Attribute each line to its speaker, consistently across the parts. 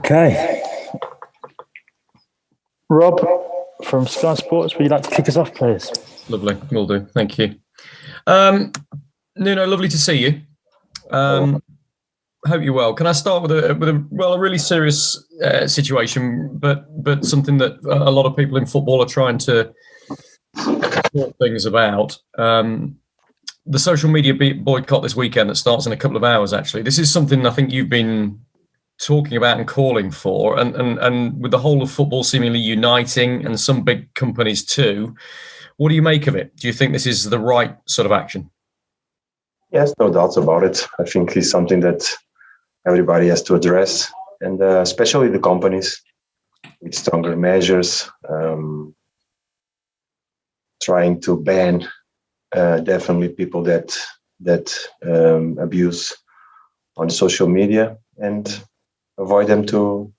Speaker 1: Okay. Rob from Sky Sports, would you like to kick us off, please?
Speaker 2: Lovely, will do. Thank you. Nuno, lovely to see you. Hope you're well. Can I start with a really serious situation, but something that a lot of people in football are trying to sort things about. The social media boycott this weekend that starts in a couple of hours. Actually, this is something I think you've been talking about and calling for, and with the whole of football seemingly uniting and some big companies too. What do you make of it? Do you think this is the right sort of action?
Speaker 3: Yes, no doubts about it. I think it's something that everybody has to address, and especially the companies with stronger measures, trying to ban definitely people that abuse on social media and avoid them to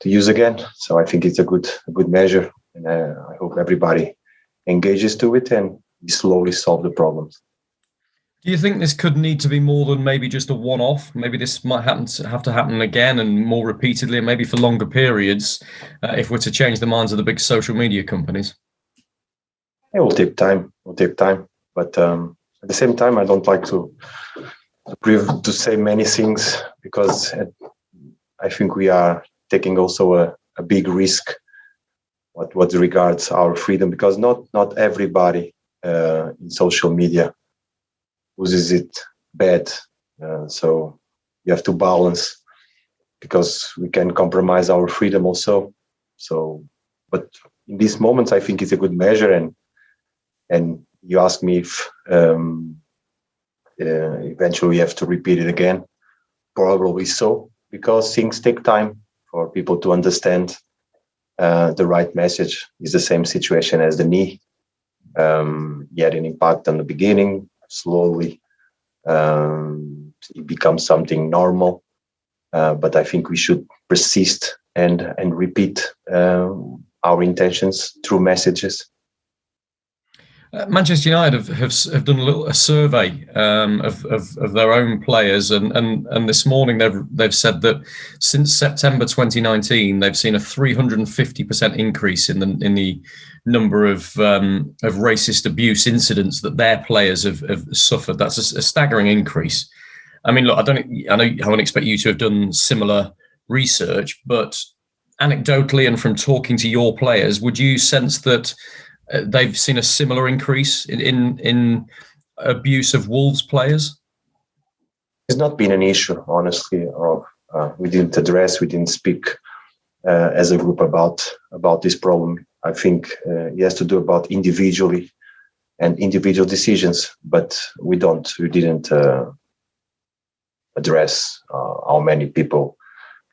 Speaker 3: use again. So I think it's a good measure, and I hope everybody engages to it and we slowly solve the problems.
Speaker 2: Do you think this could need to be more than maybe just a one-off? Maybe this might have to happen again and more repeatedly, and maybe for longer periods, if we're to change the minds of the big social media companies?
Speaker 3: It will take time. But at the same time, I don't like to say many things, because I think we are taking also a big risk what regards our freedom, because not everybody in social media uses it bad. So you have to balance, because we can compromise our freedom also. So, but in these moments, I think it's a good measure. And you ask me if eventually we have to repeat it again. Probably so, because things take time for people to understand the right message. Is the same situation as the knee. You had an impact on the beginning. Slowly it becomes something normal, but I think we should persist and repeat our intentions through messages.
Speaker 2: Manchester United have done a survey of their own players, and this morning they've said that since September 2019 they've seen a 350% increase in the number of racist abuse incidents that their players have suffered. That's a staggering increase. I mean, look, I won't expect you to have done similar research, but anecdotally and from talking to your players, would you sense that they've seen a similar increase in abuse of Wolves players?
Speaker 3: It's not been an issue, honestly. We didn't speak as a group about this problem. I think it has to do about individually and individual decisions, but we didn't address how many people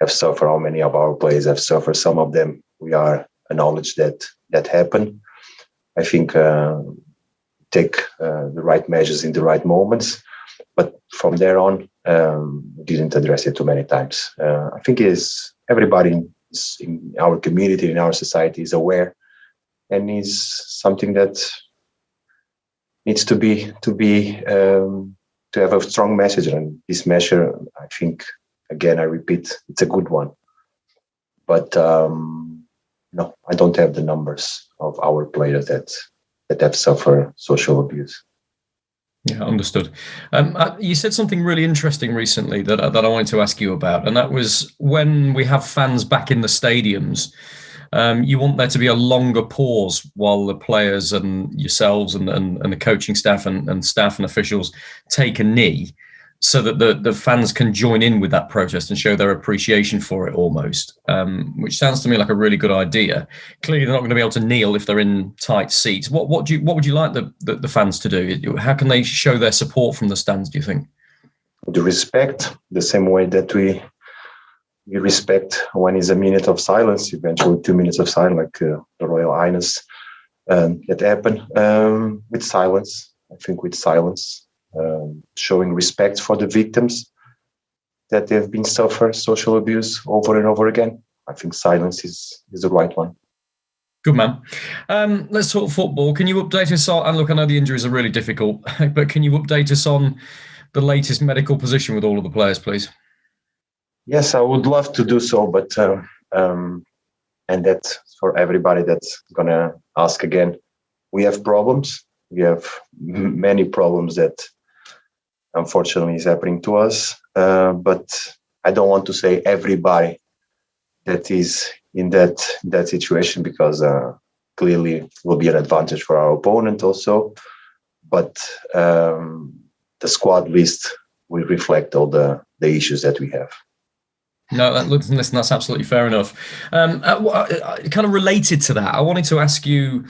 Speaker 3: have suffered, how many of our players have suffered. Some of them we are acknowledged that happened. I think take the right measures in the right moments, but from there on, we didn't address it too many times. I think everybody in our community, in our society, is aware, and is something that needs to have a strong message. And this measure, I think, again, I repeat, it's a good one. But no, I don't have the numbers of our players that have suffered social abuse.
Speaker 2: Yeah, understood. You said something really interesting recently that I wanted to ask you about, and that was when we have fans back in the stadiums, you want there to be a longer pause while the players and yourselves and the coaching staff and staff and officials take a knee, so that the fans can join in with that protest and show their appreciation for it almost, which sounds to me like a really good idea. Clearly, they're not going to be able to kneel if they're in tight seats. What would you like the fans to do? How can they show their support from the stands, do you think?
Speaker 3: The respect, the same way that we respect when is a minute of silence, eventually 2 minutes of silence, like the Royal Highness that happened, with silence. I think with silence. Showing respect for the victims that have been suffered social abuse over and over again. I think silence is the right one.
Speaker 2: Good man. Let's talk football. Can you update us on, and look, I know the injuries are really difficult, but can you update us on the latest medical position with all of the players, please?
Speaker 3: Yes, I would love to do so, but and that's for everybody that's gonna ask again. We have problems. We have many problems that unfortunately is happening to us. But I don't want to say everybody that is in that situation, because clearly will be an advantage for our opponent also. But the squad list will reflect all the issues that we have.
Speaker 2: No, listen, that's absolutely fair enough. Kind of related to that, I wanted to ask you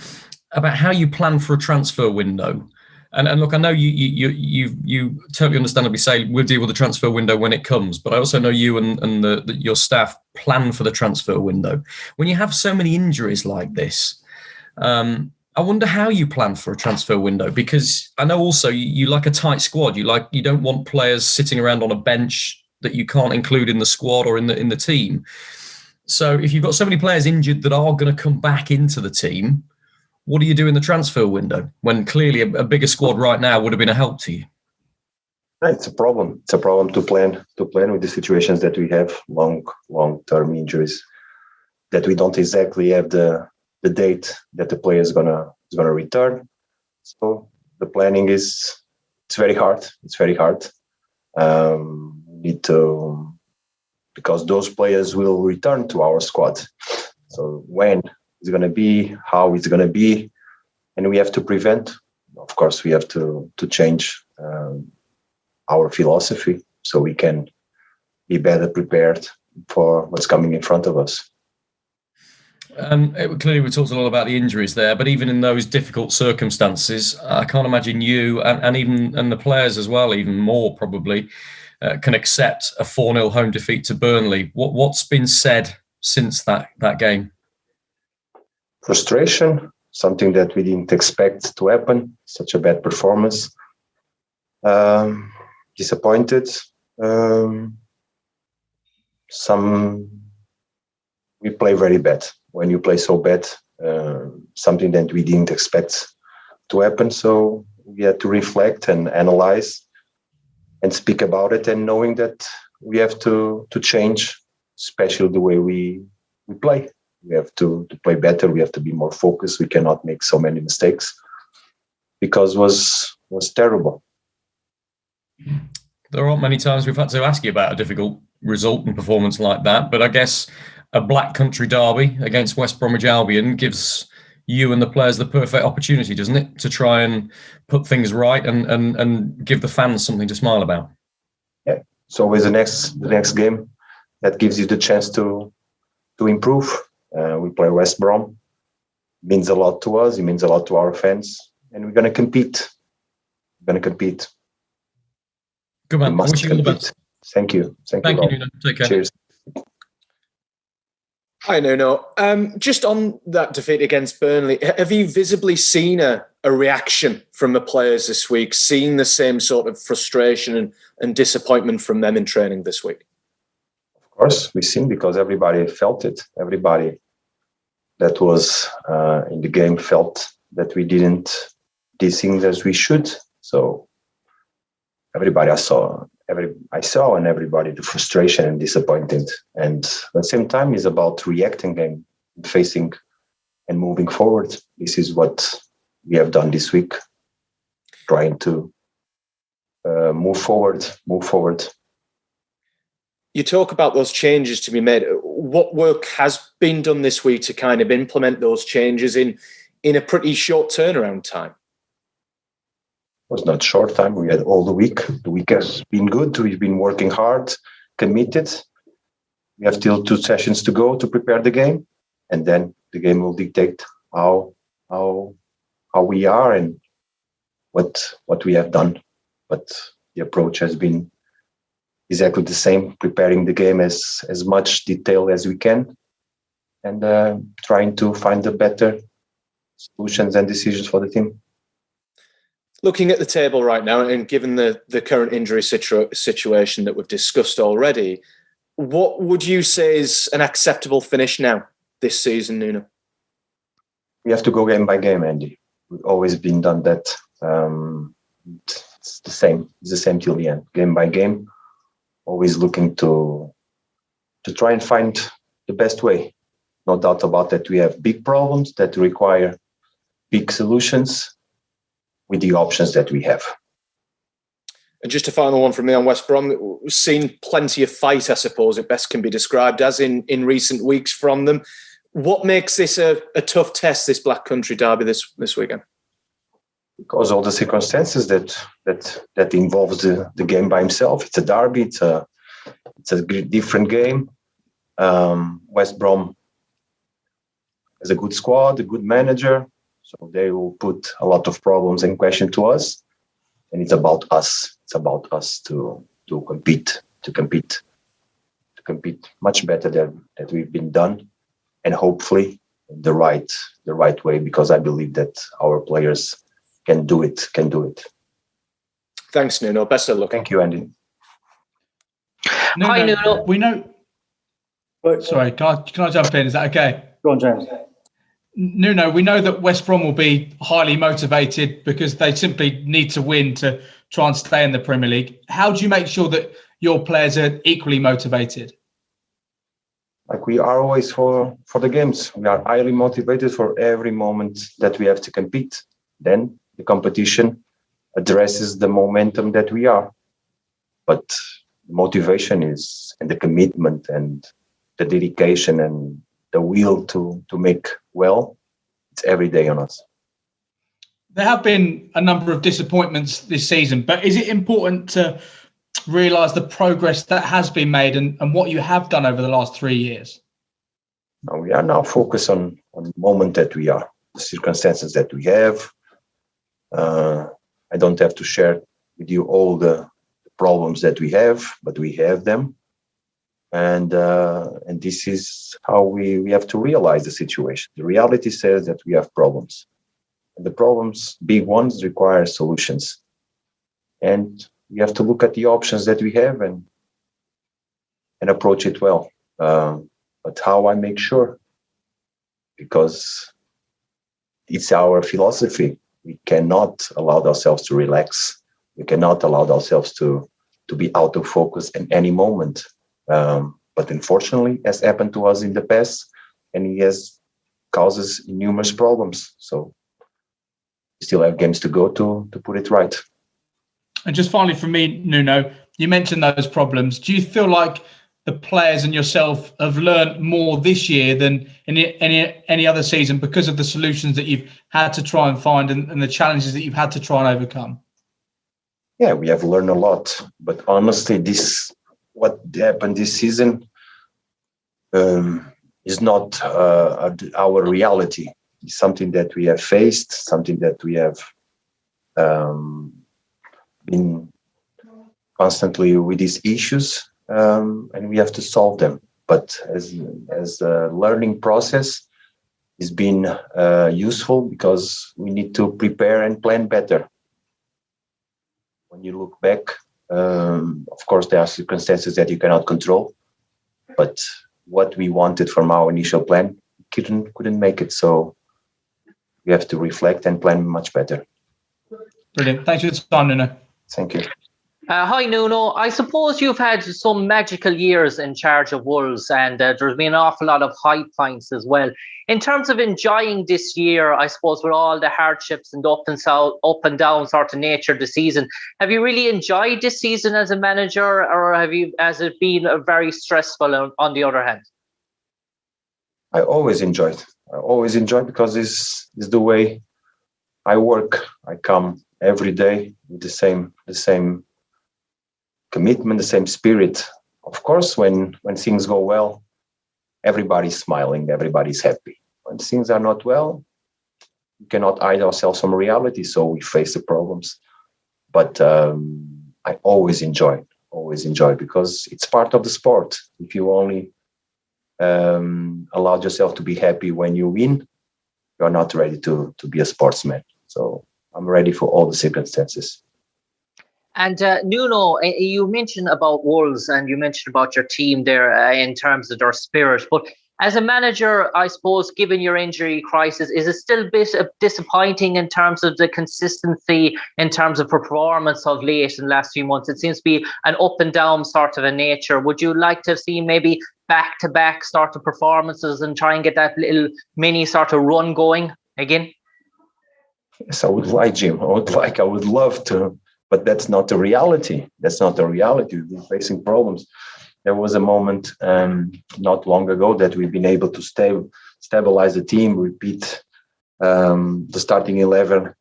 Speaker 2: about how you plan for a transfer window. And look, I know you totally understandably say we'll deal with the transfer window when it comes, but I also know you and your staff plan for the transfer window. When you have so many injuries like this, I wonder how you plan for a transfer window, because I know also you like a tight squad. You don't want players sitting around on a bench that you can't include in the squad or in the team. So if you've got so many players injured that are going to come back into the team, what do you do in the transfer window when clearly a bigger squad right now would have been a help to you?
Speaker 3: It's a problem. It's a problem to plan with the situations that we have, long-term injuries, that we don't exactly have the date that the player is gonna return. So the planning it's very hard. It's very hard. We need to, because those players will return to our squad. So when it's going to be, how it's going to be, and we have to prevent. Of course, we have to change our philosophy so we can be better prepared for what's coming in front of us.
Speaker 2: Clearly, we talked a lot about the injuries there, but even in those difficult circumstances, I can't imagine you and the players as well, even more probably, can accept a 4-0 home defeat to Burnley. What's been said since that game?
Speaker 3: Frustration, something that we didn't expect to happen. Such a bad performance. Disappointed. We play very bad. When you play so bad, something that we didn't expect to happen. So we had to reflect and analyze and speak about it, and knowing that we have to change, especially the way we play. We have to play better. We have to be more focused. We cannot make so many mistakes, because was terrible.
Speaker 2: There aren't many times we've had to ask you about a difficult result and performance like that, but I guess a Black Country derby against West Bromwich Albion gives you and the players the perfect opportunity, doesn't it, to try and put things right and give the fans something to smile about?
Speaker 3: Yeah, it's always the next game that gives you the chance to improve. We play West Brom. It means a lot to us. It means a lot to our fans, and we're going to compete.
Speaker 2: Good man. I wish you all the best.
Speaker 3: Thank you.
Speaker 2: Thank you, Nuno. Take care.
Speaker 3: Cheers.
Speaker 4: Hi, Nuno. Just on that defeat against Burnley, have you visibly seen a reaction from the players this week, seeing the same sort of frustration and disappointment from them in training this week?
Speaker 3: Of course, we've seen, because everybody felt it. Everybody that was in the game felt that we didn't do things as we should. So everybody I saw and everybody, the frustration and disappointed. And at the same time, is about reacting and facing and moving forward. This is what we have done this week, trying to move forward.
Speaker 4: You talk about those changes to be made. What work has been done this week to kind of implement those changes in a pretty short turnaround time?
Speaker 3: It was not short time. We had all the week. The week has been good. We've been working hard, committed. We have still 2 sessions to go to prepare the game, and then the game will dictate how we are and what we have done. But the approach has been exactly the same, preparing the game as much detail as we can, and trying to find the better solutions and decisions for the team.
Speaker 4: Looking at the table right now, and given the current injury situation that we've discussed already, what would you say is an acceptable finish now this season, Nuno?
Speaker 3: We have to go game by game, Andy. We've always been done that. It's the same. It's the same till the end. Game by game, always looking to to try and find the best way. No doubt about that. We have big problems that require big solutions with the options that we have.
Speaker 4: And just a final one from me on West Brom. We've seen plenty of fight, I suppose, it best can be described as in recent weeks from them. What makes this a tough test, this Black Country derby this weekend?
Speaker 3: Because all the circumstances that involves the game by himself. It's a derby. It's a different game. West Brom has a good squad, a good manager, so they will put a lot of problems and question to us. And it's about us. It's about us to compete much better than that we've been done, and hopefully the right way, because I believe that our players can do it.
Speaker 4: Thanks, Nuno. Best of luck.
Speaker 3: Thank you, Andy.
Speaker 5: Nuno,
Speaker 6: Hi, Nuno.
Speaker 5: We know. Sorry, can I jump in? Is that okay?
Speaker 1: Go on, James.
Speaker 5: Nuno, we know that West Brom will be highly motivated because they simply need to win to try and stay in the Premier League. How do you make sure that your players are equally motivated?
Speaker 3: Like we are always for the games. We are highly motivated for every moment that we have to compete. Then the competition addresses the momentum that we are. But the motivation is, and the commitment and the dedication and the will to make well, it's every day on us.
Speaker 5: There have been a number of disappointments this season, but is it important to realise the progress that has been made and what you have done over the last 3 years?
Speaker 3: Now we are now focused on the moment that we are, the circumstances that we have. I don't have to share with you all the problems that we have, but we have them. And this is how we have to realize the situation. The reality says that we have problems. And the problems, big ones, require solutions. And we have to look at the options that we have and approach it well. But how I make sure? Because it's our philosophy. We cannot allow ourselves to relax. We cannot allow ourselves to be out of focus in any moment. But unfortunately, has happened to us in the past, and it has causes numerous problems. So we still have games to go to put it right.
Speaker 5: And just finally from me, Nuno, you mentioned those problems. Do you feel like the players and yourself have learned more this year than in any other season because of the solutions that you've had to try and find and the challenges that you've had to try and overcome?
Speaker 3: Yeah, we have learned a lot. But honestly, what happened this season is not our reality. It's something that we have faced, something that we have been constantly with these issues, and we have to solve them. But as a learning process, it's been useful because we need to prepare and plan better. When you look back, of course, there are circumstances that you cannot control, but what we wanted from our initial plan couldn't make it. So we have to reflect and plan much better.
Speaker 5: Brilliant. Thanks for your time, Nuno.
Speaker 3: Thank you.
Speaker 6: Hi, Nuno. I suppose you've had some magical years in charge of Wolves, and there's been an awful lot of high points as well. In terms of enjoying this year, I suppose with all the hardships and up and down sort of nature of the season, have you really enjoyed this season as a manager, or has it been very stressful on the other hand?
Speaker 3: I always enjoyed because it's the way I work. I come every day with the same commitment, the same spirit. Of course, when things go well, everybody's smiling, everybody's happy. When things are not well, we cannot hide ourselves from reality, so we face the problems. But I always enjoy because it's part of the sport. If you only allow yourself to be happy when you win, you're not ready to be a sportsman. So I'm ready for all the circumstances.
Speaker 6: And Nuno, you mentioned about Wolves and you mentioned about your team there in terms of their spirit. But as a manager, I suppose, given your injury crisis, is it still a bit disappointing in terms of the consistency, in terms of performance of late in the last few months? It seems to be an up and down sort of a nature. Would you like to see maybe back-to-back sort of performances and try and get that little mini sort of run going again?
Speaker 3: Yes, I would like, Jim. I would love to, but that's not the reality. That's not the reality. We're facing problems. There was a moment not long ago that we've been able to stabilize the team, repeat the starting 11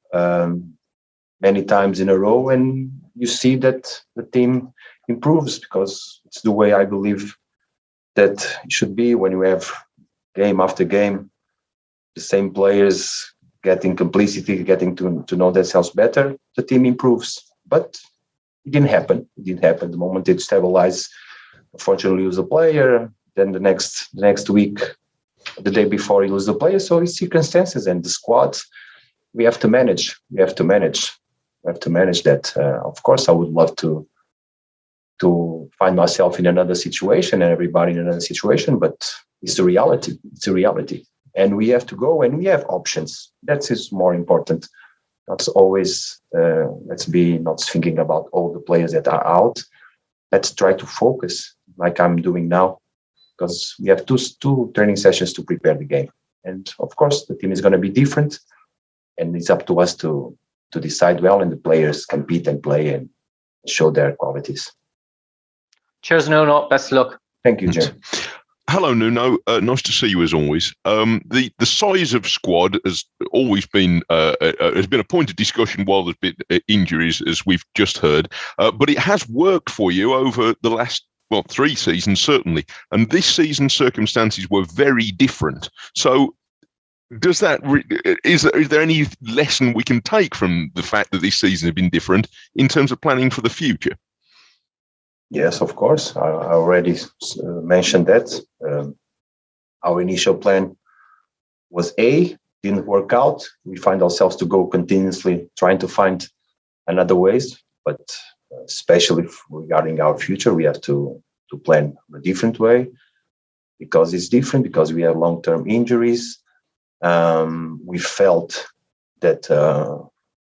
Speaker 3: many times in a row, and you see that the team improves, because it's the way I believe that it should be. When you have game after game the same players getting complicity, getting to know themselves better, the team improves. But it didn't happen. The moment it stabilized, unfortunately lose a player, then the next week, the day before, you lose the player. So it's circumstances, and the squad we have to manage. We have to manage that. Of course, I would love to find myself in another situation and everybody in another situation, but it's the reality. And we have to go, and we have options. That is more important. Not always, let's be not thinking about all the players that are out. Let's try to focus like I'm doing now, because we have two training sessions to prepare the game. And of course, the team is going to be different, and it's up to us to decide well, and the players compete and play and show their qualities.
Speaker 6: Cheers, Nuno. Best of luck.
Speaker 3: Thank you, Jim.
Speaker 7: Hello, Nuno. Nice to see you as always. The size of squad has always been has been a point of discussion while there's been injuries, as we've just heard. But it has worked for you over the last 3 seasons certainly, and this season's circumstances were very different. So, does that is there any lesson we can take from the fact that this season has been different in terms of planning for the future?
Speaker 3: Yes, of course. I already mentioned that. Our initial plan was didn't work out. We find ourselves to go continuously trying to find another ways, but especially regarding our future, we have to plan a different way, because it's different, because we have long-term injuries. We felt that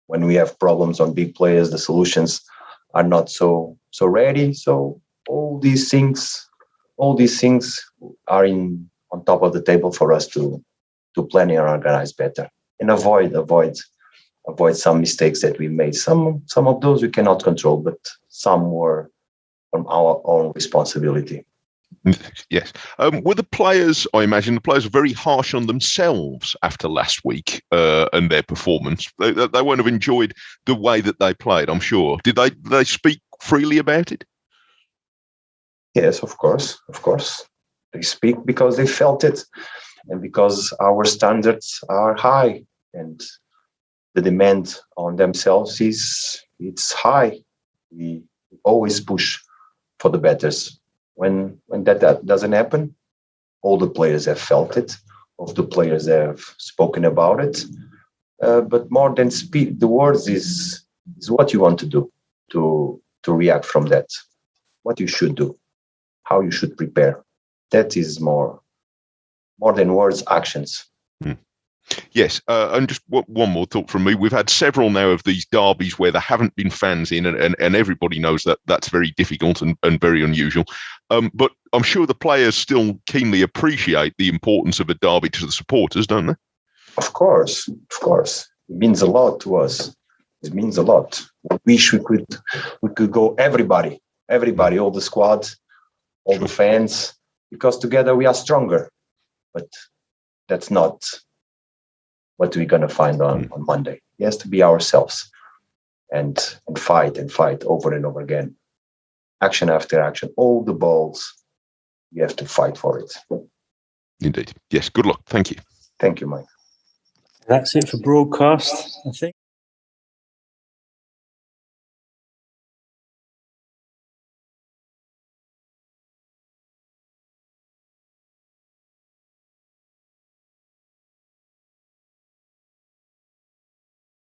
Speaker 3: when we have problems on big players, the solutions are not so ready. So all these things are on top of the table for us to plan and organize better, and avoid some mistakes that we made. Some of those we cannot control, but some were from our own responsibility.
Speaker 7: Yes. Were the players, I imagine the players were very harsh on themselves after last week and their performance. They won't have enjoyed the way that they played, I'm sure. Did they speak freely about it?
Speaker 3: Yes, of course. They speak because they felt it, and because our standards are high, and the demand on themselves it's high. We always push for the betters. When that doesn't happen, all the players have felt it. All the players have spoken about it. But more than speak, the words is what you want to do to react from that. What you should do, how you should prepare. That is more than words, actions.
Speaker 7: Yes, and just one more thought from me. We've had several now of these derbies where there haven't been fans in, and everybody knows that that's very difficult and very unusual. But I'm sure the players still keenly appreciate the importance of a derby to the supporters, don't they?
Speaker 3: Of course. It means a lot to us. It means a lot. We wish we could go everybody, all the squad, all the fans, because together we are stronger. But that's not what we're going to find on Monday. It has to be ourselves and fight over and over again. Action after action, all the balls, we have to fight for it.
Speaker 7: Indeed. Yes, good luck. Thank you.
Speaker 3: Thank you, Mike.
Speaker 1: That's it for broadcast, I think.